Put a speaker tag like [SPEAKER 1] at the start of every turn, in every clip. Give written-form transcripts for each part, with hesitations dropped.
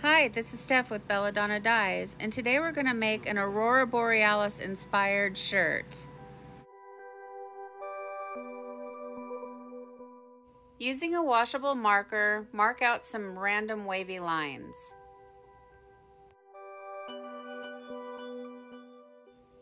[SPEAKER 1] Hi, this is Steph with Belladonna Dyes, and today we're going to make an Aurora Borealis inspired shirt. Using a washable marker, mark out some random wavy lines.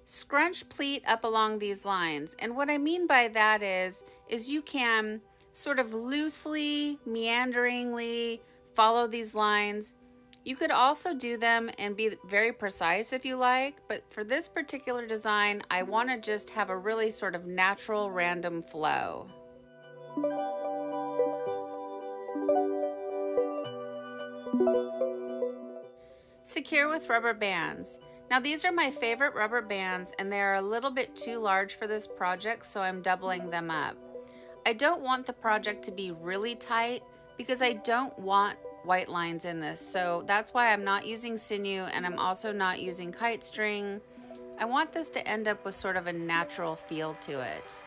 [SPEAKER 1] Scrunch pleat up along these lines, and what I mean by that is you can sort of loosely, meanderingly follow these lines. You could also do them and be very precise if you like, but for this particular design, I want to just have a really sort of natural, random flow. Secure with rubber bands. Now these are my favorite rubber bands and they are a little bit too large for this project, so I'm doubling them up. I don't want the project to be really tight because I don't want white lines in this, so that's why I'm not using sinew and I'm also not using kite string. I want this to end up with sort of a natural feel to it.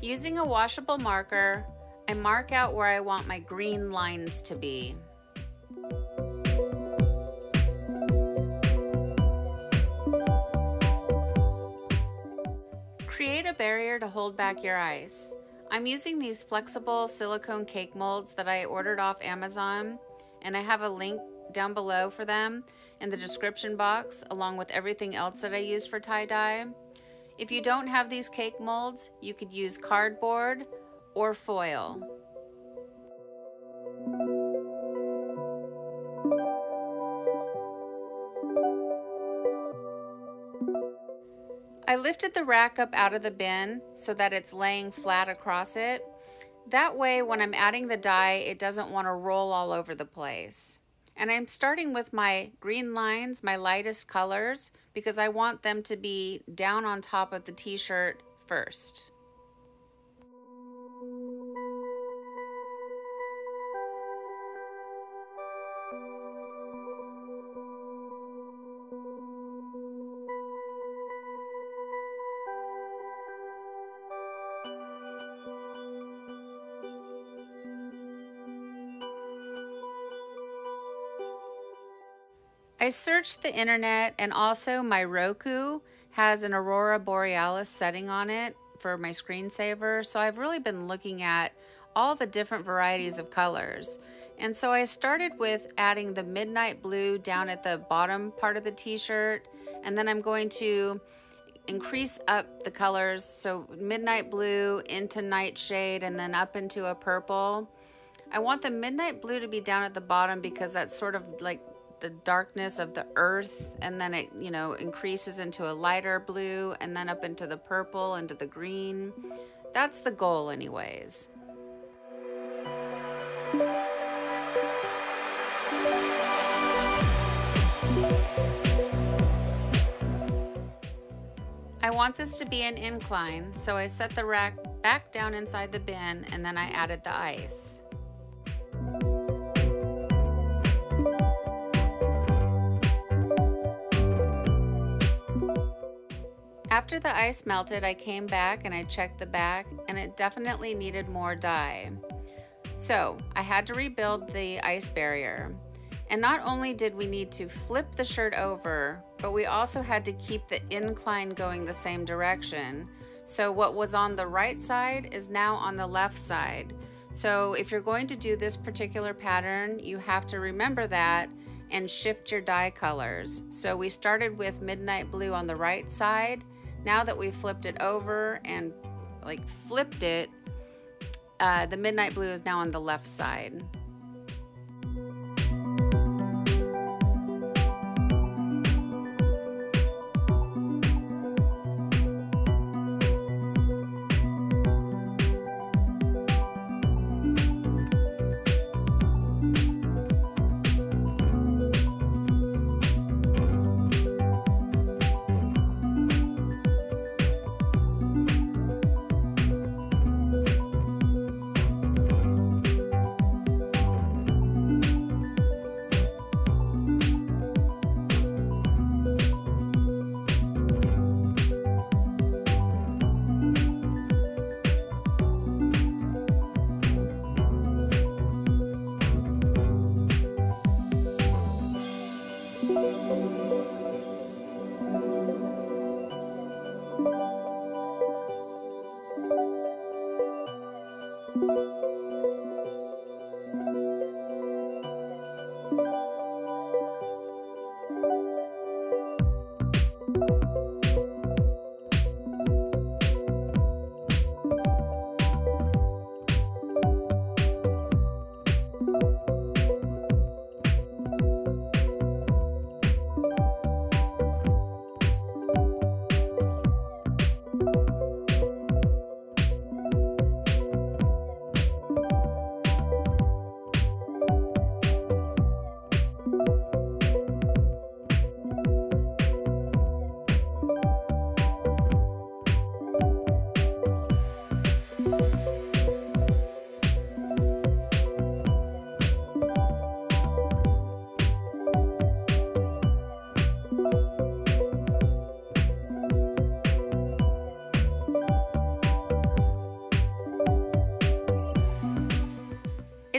[SPEAKER 1] Using a washable marker, I mark out where I want my green lines to be. Create a barrier to hold back your ice. I'm using these flexible silicone cake molds that I ordered off Amazon, and I have a link down below for them in the description box, along with everything else that I use for tie-dye. If you don't have these cake molds, you could use cardboard or foil. I lifted the rack up out of the bin so that it's laying flat across it. That way, when I'm adding the dye, it doesn't want to roll all over the place. And I'm starting with my green lines, my lightest colors, because I want them to be down on top of the t-shirt first. I searched the internet, and also my Roku has an Aurora Borealis setting on it for my screensaver, so I've really been looking at all the different varieties of colors. And so I started with adding the midnight blue down at the bottom part of the t-shirt, and then I'm going to increase up the colors, so midnight blue into nightshade and then up into a purple. I want the midnight blue to be down at the bottom because that's sort of like the darkness of the earth, and then it, you know, increases into a lighter blue and then up into the purple, into the green. That's the goal anyways. I want this to be an incline, so I set the rack back down inside the bin and then I added the ice. After the ice melted, I came back and I checked the back, and it definitely needed more dye. So I had to rebuild the ice barrier. And not only did we need to flip the shirt over, but we also had to keep the incline going the same direction. So what was on the right side is now on the left side. So if you're going to do this particular pattern, you have to remember that and shift your dye colors. So we started with midnight blue on the right side. Now that we've flipped it over and flipped it, the midnight blue is now on the left side.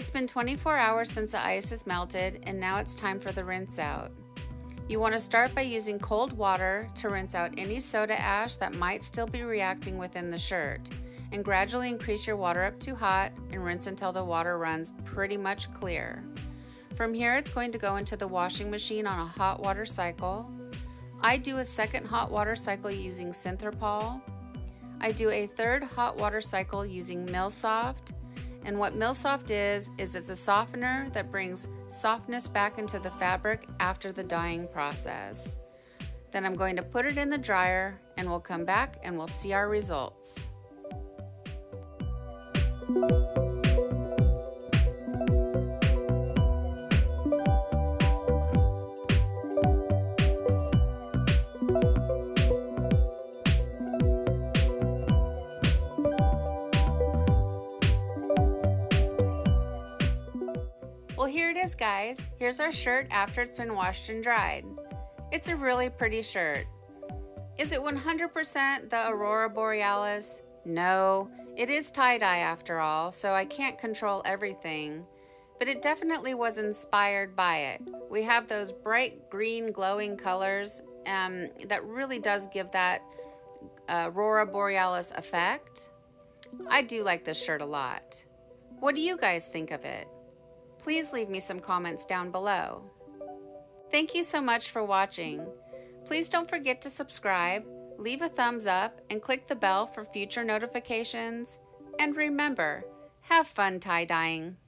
[SPEAKER 1] It's been 24 hours since the ice has melted, and now it's time for the rinse out. You want to start by using cold water to rinse out any soda ash that might still be reacting within the shirt, and gradually increase your water up to hot and rinse until the water runs pretty much clear. From here, it's going to go into the washing machine on a hot water cycle. I do a second hot water cycle using Synthrapol. I do a third hot water cycle using Milsoft. And what Milsoft is it's a softener that brings softness back into the fabric after the dyeing process. Then I'm going to put it in the dryer, and we'll come back and we'll see our results. Well, here it is, guys. Here's our shirt after it's been washed and dried. It's a really pretty shirt. Is it 100% the Aurora Borealis? No, it is tie-dye after all, so I can't control everything. But it definitely was inspired by it. We have those bright green glowing colors that really does give that Aurora Borealis effect. I do like this shirt a lot. What do you guys think of it? Please leave me some comments down below. Thank you so much for watching. Please don't forget to subscribe, leave a thumbs up, and click the bell for future notifications. And remember, have fun tie-dyeing.